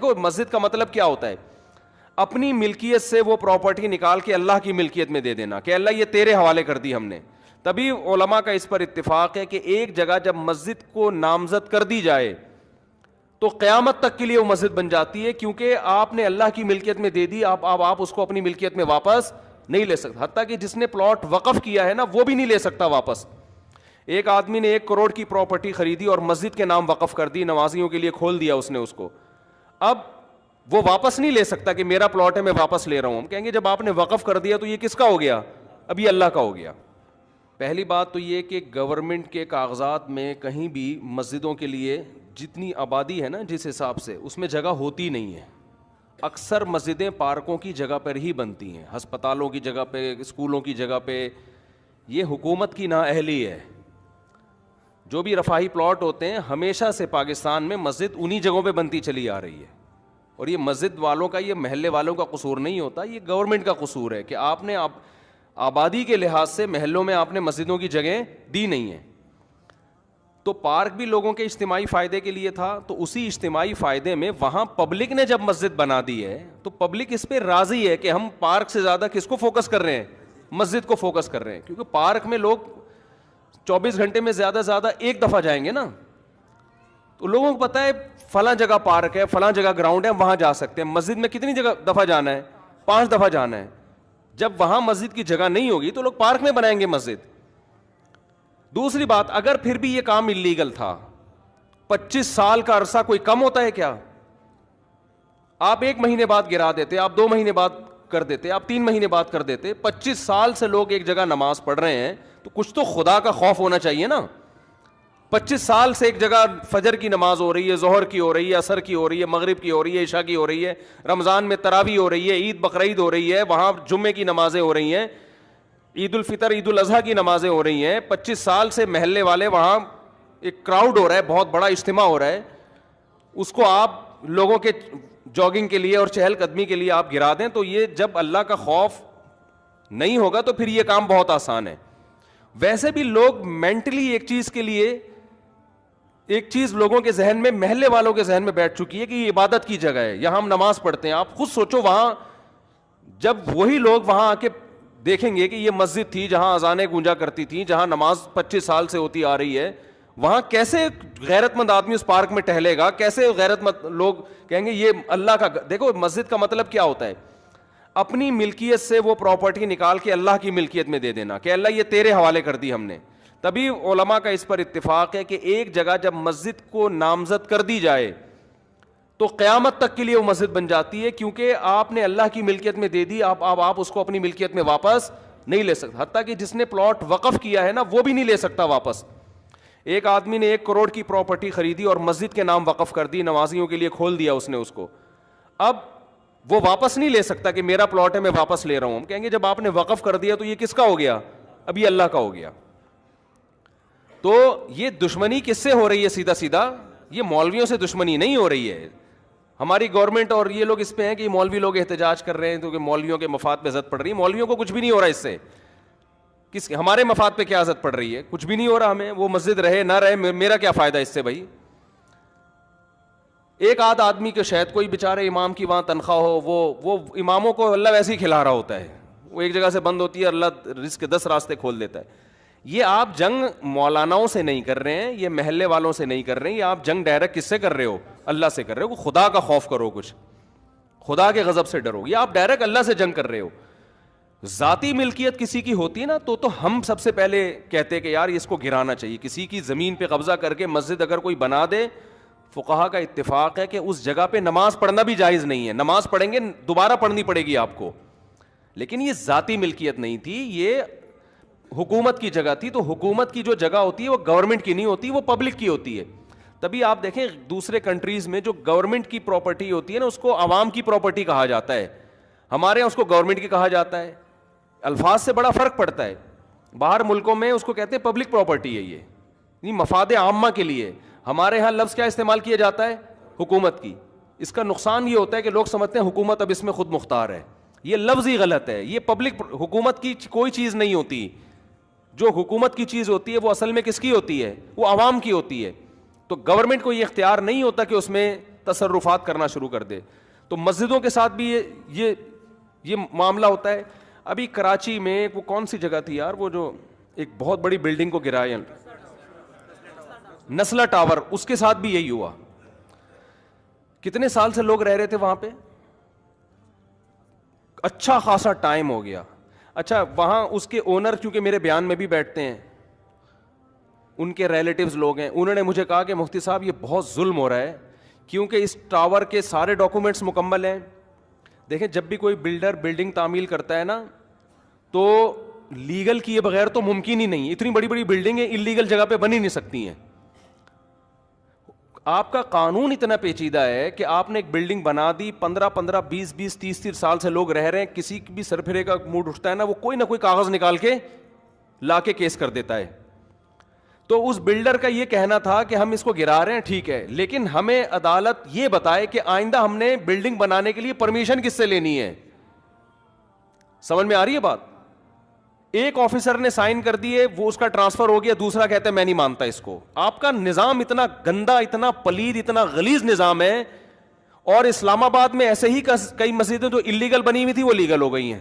دیکھو مسجد کا مطلب کیا ہوتا ہے, اپنی ملکیت سے وہ پراپرٹی نکال کے اللہ کی ملکیت میں دے دینا کہ اللہ یہ تیرے حوالے کر دی ہم نے. تبھی علماء کا اس پر اتفاق ہے کہ ایک جگہ جب مسجد کو نامزد کر دی جائے تو قیامت تک کے لیے وہ مسجد بن جاتی ہے, کیونکہ آپ نے اللہ کی ملکیت میں دے دی, آپ اس کو اپنی ملکیت میں واپس نہیں لے سکتے. حتیٰ کہ جس نے پلاٹ وقف کیا ہے نا وہ بھی نہیں لے سکتا واپس. ایک آدمی نے 1 کروڑ کی پراپرٹی خریدی اور مسجد کے نام وقف کر دی, نمازیوں کے لیے کھول دیا اس نے اس کو, اب وہ واپس نہیں لے سکتا کہ میرا پلاٹ ہے میں واپس لے رہا ہوں. ہم کہیں گے جب آپ نے وقف کر دیا تو یہ کس کا ہو گیا, اب یہ اللہ کا ہو گیا. پہلی بات تو یہ کہ گورنمنٹ کے کاغذات میں کہیں بھی مسجدوں کے لیے جتنی آبادی ہے نا جس حساب سے اس میں جگہ ہوتی نہیں ہے. اکثر مسجدیں پارکوں کی جگہ پر ہی بنتی ہیں, ہسپتالوں کی جگہ پہ, اسکولوں کی جگہ پہ. یہ حکومت کی نااہلی ہے. جو بھی رفاہی پلاٹ ہوتے ہیں ہمیشہ سے پاکستان میں مسجد انہی جگہوں پہ بنتی چلی آ رہی ہے. اور یہ مسجد والوں کا, یہ محلے والوں کا قصور نہیں ہوتا, یہ گورنمنٹ کا قصور ہے کہ آپ نے آبادی کے لحاظ سے محلوں میں آپ نے مسجدوں کی جگہیں دی نہیں ہیں. تو پارک بھی لوگوں کے اجتماعی فائدے کے لیے تھا, تو اسی اجتماعی فائدے میں وہاں پبلک نے جب مسجد بنا دی ہے تو پبلک اس پہ راضی ہے کہ ہم پارک سے زیادہ کس کو فوکس کر رہے ہیں, مسجد کو فوکس کر رہے ہیں. کیونکہ پارک میں لوگ 24 گھنٹے میں زیادہ ایک دفعہ جائیں گے نا, تو لوگوں کو پتہ ہے فلاں جگہ پارک ہے, فلاں جگہ گراؤنڈ ہے, وہاں جا سکتے ہیں. مسجد میں کتنی دفعہ جانا ہے, 5 دفعہ جانا ہے. جب وہاں مسجد کی جگہ نہیں ہوگی تو لوگ پارک میں بنائیں گے مسجد. دوسری بات, اگر پھر بھی یہ کام اللیگل تھا, 25 سال کا عرصہ کوئی کم ہوتا ہے کیا؟ آپ 1 مہینے بعد گرا دیتے, آپ 2 مہینے بعد کر دیتے, آپ 3 مہینے بعد کر دیتے. 25 سال سے لوگ ایک جگہ نماز پڑھ رہے ہیں تو کچھ تو خدا کا خوف ہونا چاہیے نا. 25 سال سے ایک جگہ فجر کی نماز ہو رہی ہے, ظہر کی ہو رہی ہے, عصر کی ہو رہی ہے, مغرب کی ہو رہی ہے, عشاء کی ہو رہی ہے, رمضان میں تراویح ہو رہی ہے, عید بقرعید ہو رہی ہے, وہاں جمعے کی نمازیں ہو رہی ہیں, عید الفطر عید الاضحیٰ کی نمازیں ہو رہی ہیں. 25 سال سے محلے والے وہاں ایک کراؤڈ ہو رہا ہے, بہت بڑا اجتماع ہو رہا ہے, اس کو آپ لوگوں کے جاگنگ کے لیے اور چہل قدمی کے لیے آپ گرا دیں. تو یہ جب اللہ کا خوف نہیں ہوگا تو پھر یہ کام بہت آسان ہے. ویسے بھی لوگ مینٹلی ایک چیز کے لیے, ایک چیز لوگوں کے ذہن میں, محلے والوں کے ذہن میں بیٹھ چکی ہے کہ یہ عبادت کی جگہ ہے, یہاں ہم نماز پڑھتے ہیں. آپ خود سوچو, وہاں جب وہی لوگ وہاں آ کے دیکھیں گے کہ یہ مسجد تھی جہاں اذانیں گونجا کرتی تھیں, جہاں نماز 25 سال سے ہوتی آ رہی ہے, وہاں کیسے غیرت مند آدمی اس پارک میں ٹہلے گا, کیسے غیرت مند لوگ کہیں گے یہ اللہ کا. دیکھو مسجد کا مطلب کیا ہوتا ہے, اپنی ملکیت سے وہ پراپرٹی نکال کے اللہ کی ملکیت میں دے دینا کہ اللہ یہ تیرے حوالے کر دی ہم نے. تبھی علماء کا اس پر اتفاق ہے کہ ایک جگہ جب مسجد کو نامزد کر دی جائے تو قیامت تک کے لیے وہ مسجد بن جاتی ہے, کیونکہ آپ نے اللہ کی ملکیت میں دے دی, آپ اس کو اپنی ملکیت میں واپس نہیں لے سکتے. حتیٰ کہ جس نے پلاٹ وقف کیا ہے نا وہ بھی نہیں لے سکتا واپس. ایک آدمی نے 1 کروڑ کی پراپرٹی خریدی اور مسجد کے نام وقف کر دی, نمازیوں کے لیے کھول دیا اس نے اس کو, اب وہ واپس نہیں لے سکتا کہ میرا پلاٹ ہے میں واپس لے رہا ہوں. ہم کہیں گے جب آپ نے وقف کر دیا تو یہ کس کا ہو گیا, اب یہ اللہ کا ہو گیا. تو یہ دشمنی کس سے ہو رہی ہے, سیدھا سیدھا یہ مولویوں سے دشمنی نہیں ہو رہی ہے. ہماری گورنمنٹ اور یہ لوگ اس پہ ہیں کہ مولوی لوگ احتجاج کر رہے ہیں تو کہ مولویوں کے مفاد پہ زد پڑ رہی ہے. مولویوں کو کچھ بھی نہیں ہو رہا اس سے, ہمارے مفاد پہ کیا زد پڑ رہی ہے, کچھ بھی نہیں ہو رہا ہمیں. وہ مسجد رہے نہ رہے, میرا کیا فائدہ اس سے بھائی. ایک آدھ آدمی کے شاید کوئی بیچارے امام کی وہاں تنخواہ ہو, وہ اماموں کو اللہ ویسے ہی کھلا رہا ہوتا ہے, وہ ایک جگہ سے بند ہوتی ہے, اللہ رزق کے 10 راستے کھول دیتا ہے. یہ آپ جنگ مولاناؤں سے نہیں کر رہے ہیں, یہ محلے والوں سے نہیں کر رہے ہیں, یہ آپ جنگ ڈائریکٹ کس سے کر رہے ہو, اللہ سے کر رہے ہو. خدا کا خوف کرو, کچھ خدا کے غضب سے ڈرو, یہ آپ ڈائریکٹ اللہ سے جنگ کر رہے ہو. ذاتی ملکیت کسی کی ہوتی ہے نا تو ہم سب سے پہلے کہتے کہ یار اس کو گرانا چاہیے. کسی کی زمین پہ قبضہ کر کے مسجد اگر کوئی بنا دے, فقہا کا اتفاق ہے کہ اس جگہ پہ نماز پڑھنا بھی جائز نہیں ہے. نماز پڑھیں گے دوبارہ پڑھنی پڑے گی آپ کو, لیکن یہ ذاتی ملکیت نہیں تھی, یہ حکومت کی جگہ تھی. تو حکومت کی جو جگہ ہوتی ہے وہ گورنمنٹ کی نہیں ہوتی, وہ پبلک کی ہوتی ہے. تبھی آپ دیکھیں دوسرے کنٹریز میں جو گورنمنٹ کی پراپرٹی ہوتی ہے نا اس کو عوام کی پراپرٹی کہا جاتا ہے, ہمارے یہاں اس کو گورنمنٹ کی کہا جاتا ہے. الفاظ سے بڑا فرق پڑتا ہے. باہر ملکوں میں اس کو کہتے ہیں پبلک پراپرٹی ہے, یہ مفاد عامہ کے لیے. ہمارے ہاں لفظ کیا استعمال کیا جاتا ہے, حکومت کی. اس کا نقصان یہ ہوتا ہے کہ لوگ سمجھتے ہیں حکومت اب اس میں خود مختار ہے. یہ لفظ ہی غلط ہے. یہ پبلک حکومت کی کوئی چیز نہیں ہوتی. جو حکومت کی چیز ہوتی ہے وہ اصل میں کس کی ہوتی ہے, وہ عوام کی ہوتی ہے. تو گورنمنٹ کو یہ اختیار نہیں ہوتا کہ اس میں تصرفات کرنا شروع کر دے. تو مسجدوں کے ساتھ بھی یہ معاملہ ہوتا ہے. ابھی کراچی میں وہ کون سی جگہ تھی یار, وہ جو ایک بہت بڑی بلڈنگ کو گرایا, نسلا ٹاور, اس کے ساتھ بھی یہی ہوا. کتنے سال سے لوگ رہ رہے تھے وہاں پہ, اچھا خاصا ٹائم ہو گیا. اچھا وہاں اس کے اونر کیونکہ میرے بیان میں بھی بیٹھتے ہیں, ان کے ریلیٹیوز لوگ ہیں, انہوں نے مجھے کہا کہ مفتی صاحب یہ بہت ظلم ہو رہا ہے کیونکہ اس ٹاور کے سارے ڈاکومنٹس مکمل ہیں. دیکھیں جب بھی کوئی بلڈر بلڈنگ تعمیل کرتا ہے نا تو لیگل کیے بغیر تو ممکن ہی نہیں. اتنی بڑی بڑی بلڈنگیں انلیگل جگہ پہ بن ہی نہیں سکتی ہیں. آپ کا قانون اتنا پیچیدہ ہے کہ آپ نے ایک بلڈنگ بنا دی, 15 20 30 سال سے لوگ رہ رہے ہیں, کسی بھی سرپھرے کا موڈ اٹھتا ہے نا وہ کوئی نہ کوئی کاغذ نکال کے لا کے کیس کر دیتا ہے. تو اس بلڈر کا یہ کہنا تھا کہ ہم اس کو گرا رہے ہیں ٹھیک ہے, لیکن ہمیں عدالت یہ بتائے کہ آئندہ ہم نے بلڈنگ بنانے کے لیے پرمیشن کس سے لینی ہے. سمجھ میں آ رہی ہے بات؟ ایک آفیسر نے سائن کر دیے, وہ اس کا ٹرانسفر ہو گیا, دوسرا کہتا ہے میں نہیں مانتا اس کو. آپ کا نظام اتنا گندا, اتنا پلید, اتنا غلیظ نظام ہے. اور اسلام آباد میں ایسے ہی کئی مسجدیں جو انلیگل بنی ہوئی تھی وہ لیگل ہو گئی ہیں.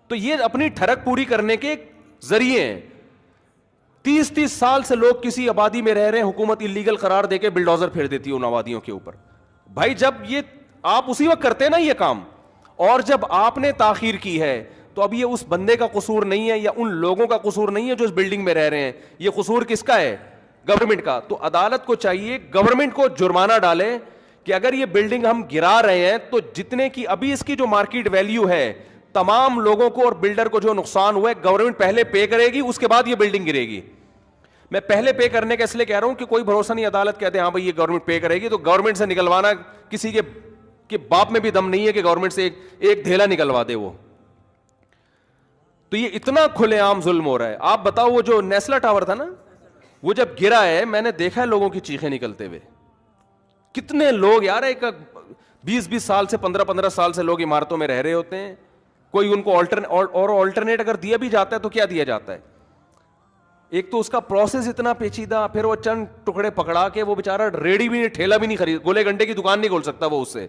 تو یہ اپنی ٹھڑک پوری کرنے کے ذریعے ہیں. 30 سال سے لوگ کسی آبادی میں رہ رہے ہیں, حکومت انلیگل قرار دے کے بلڈوزر پھیر دیتی ہے ان آبادیوں کے اوپر. بھائی جب یہ آپ اسی وقت کرتے ہیں نا یہ کام, اور جب آپ نے تاخیر کی ہے تو اب یہ اس بندے کا قصور نہیں ہے یا ان لوگوں کا قصور نہیں ہے جو اس بلڈنگ میں رہ رہے ہیں, یہ قصور کس کا ہے؟ گورنمنٹ کا. تو عدالت کو چاہیے گورنمنٹ کو جرمانہ ڈالے کہ اگر یہ بلڈنگ ہم گرا رہے ہیں تو جتنے کی ابھی اس کی جو مارکیٹ ویلیو ہے, تمام لوگوں کو اور بلڈر کو جو نقصان ہوا ہے گورنمنٹ پہلے پے کرے گی, اس کے بعد یہ بلڈنگ گرے گی. میں پہلے پے کرنے کا اس لیے کہہ رہا ہوں کہ کوئی بھروسہ نہیں, عدالت کہتے ہیں ہاں بھائی یہ گورنمنٹ پے کرے گی, تو گورنمنٹ سے نکلوانا کسی کے باپ میں بھی دم نہیں ہے کہ گورنمنٹ سے ایک دھیلا نکلوا دے وہ. تو یہ اتنا کھلے عام ظلم ہو رہا ہے. آپ بتاؤ وہ جو نیسلا ٹاور تھا نا, وہ جب گرا ہے میں نے دیکھا ہے لوگوں کی چیخیں نکلتے ہوئے. کتنے لوگ یار, ایک 20 سال سے 15 سال سے لوگ عمارتوں میں رہ رہے ہوتے ہیں. کوئی ان کو آلٹرنیٹ اگر دیا بھی جاتا ہے تو کیا دیا جاتا ہے؟ ایک تو اس کا پروسیس اتنا پیچیدہ, پھر وہ چند ٹکڑے پکڑا کے وہ بیچارہ ریڈی بھی نہیں, ٹھیلا بھی نہیں خرید, گولے گھنٹے کی دکان نہیں کھول سکتا وہ اس سے.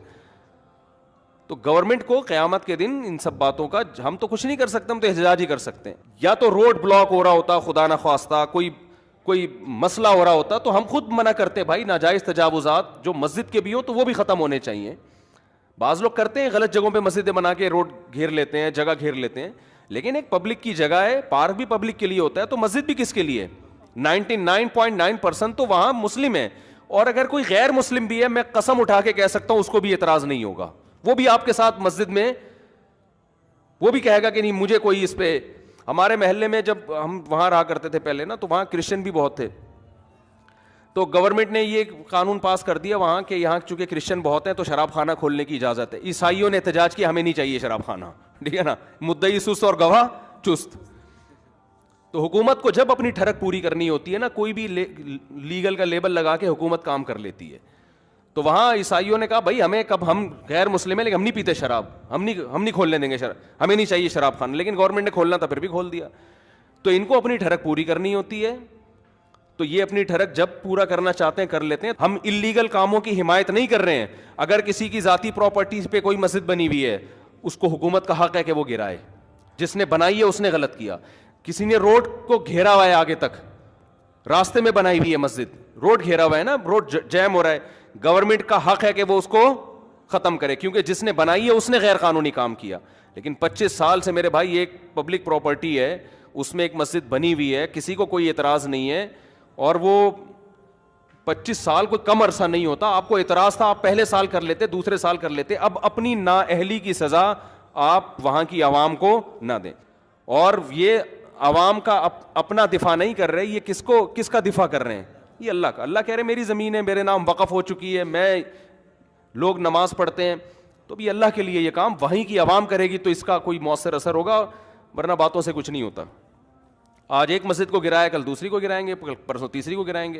تو گورنمنٹ کو قیامت کے دن ان سب باتوں کا, ہم تو کچھ نہیں کر سکتے, ہم تو احتجاج ہی کر سکتے ہیں. یا تو روڈ بلاک ہو رہا ہوتا خدا نہ خواستہ, کوئی مسئلہ ہو رہا ہوتا تو ہم خود منع کرتے, بھائی ناجائز تجاوزات جو مسجد کے بھی ہو تو وہ بھی ختم ہونے چاہیے. بعض لوگ کرتے ہیں غلط جگہوں پہ مسجدیں بنا کے روڈ گھیر لیتے ہیں, جگہ گھیر لیتے ہیں, لیکن ایک پبلک کی جگہ ہے, پارک بھی پبلک کے لیے ہوتا ہے, تو مسجد بھی کس کے لیے؟ 99.9% تو وہاں مسلم ہے, اور اگر کوئی غیر مسلم بھی ہے میں قسم اٹھا کے کہہ سکتا ہوں اس کو بھی اعتراض نہیں ہوگا, وہ بھی آپ کے ساتھ مسجد میں وہ بھی کہے گا کہ نہیں مجھے کوئی اس پہ. ہمارے محلے میں جب ہم وہاں رہا کرتے تھے پہلے نا, تو وہاں کرسچن بھی بہت تھے, تو گورنمنٹ نے یہ قانون پاس کر دیا وہاں کہ یہاں چونکہ کرسچن بہت ہیں تو شراب خانہ کھولنے کی اجازت ہے. عیسائیوں نے احتجاج کیا ہمیں نہیں چاہیے شراب خانہ, ٹھیک ہے نا, مدعی سست اور گواہ چست. تو حکومت کو جب اپنی ٹھڑک پوری کرنی ہوتی ہے نا, کوئی بھی لیگل کا لیبل لگا کے حکومت کام کر لیتی ہے. تو وہاں عیسائیوں نے کہا بھائی ہمیں کب, ہم غیر مسلم ہیں لیکن ہم نہیں پیتے شراب, ہم نہیں کھولنے دیں گے شراب, ہمیں نہیں چاہیے شراب خانہ. لیکن گورنمنٹ نے کھولنا تھا پھر بھی کھول دیا. تو ان کو اپنی ٹھڑک پوری کرنی ہوتی ہے, تو یہ اپنی ٹھڑک جب پورا کرنا چاہتے ہیں کر لیتے ہیں. ہم انلیگل کاموں کی حمایت نہیں کر رہے ہیں. اگر کسی کی ذاتی پراپرٹی پہ کوئی مسجد بنی ہوئی ہے, اس کو حکومت کا حق ہے کہ وہ گرائے, جس نے بنائی ہے اس نے غلط کیا. کسی نے روڈ کو گھیرا ہوا ہے, آگے تک راستے میں بنائی ہوئی ہے مسجد, روڈ گھیرا ہوا ہے نا, روڈ جیم ہو رہا ہے, گورنمنٹ کا حق ہے کہ وہ اس کو ختم کرے, کیونکہ جس نے بنائی ہے اس نے غیر قانونی کام کیا. لیکن 25 سال سے میرے بھائی ایک پبلک پراپرٹی ہے, اس میں ایک مسجد بنی ہوئی ہے, کسی کو کوئی اعتراض نہیں ہے, اور وہ 25 سال کوئی کم عرصہ نہیں ہوتا. آپ کو اعتراض تھا, آپ پہلے سال کر لیتے, دوسرے سال کر لیتے. اب اپنی نااہلی کی سزا آپ وہاں کی عوام کو نہ دیں. اور یہ عوام کا اپنا دفاع نہیں کر رہے, یہ کس کا دفاع کر رہے ہیں؟ یہ اللہ کا. اللہ کہہ رہے میری زمین ہے, میرے نام وقف ہو چکی ہے, میں لوگ نماز پڑھتے ہیں, تو بھی اللہ کے لیے یہ کام وہیں کی عوام کرے گی تو اس کا کوئی مؤثر اثر ہوگا, ورنہ باتوں سے کچھ نہیں ہوتا. آج ایک مسجد کو گرایا, کل دوسری کو گرائیں گے, پرسوں تیسری کو گرائیں گے.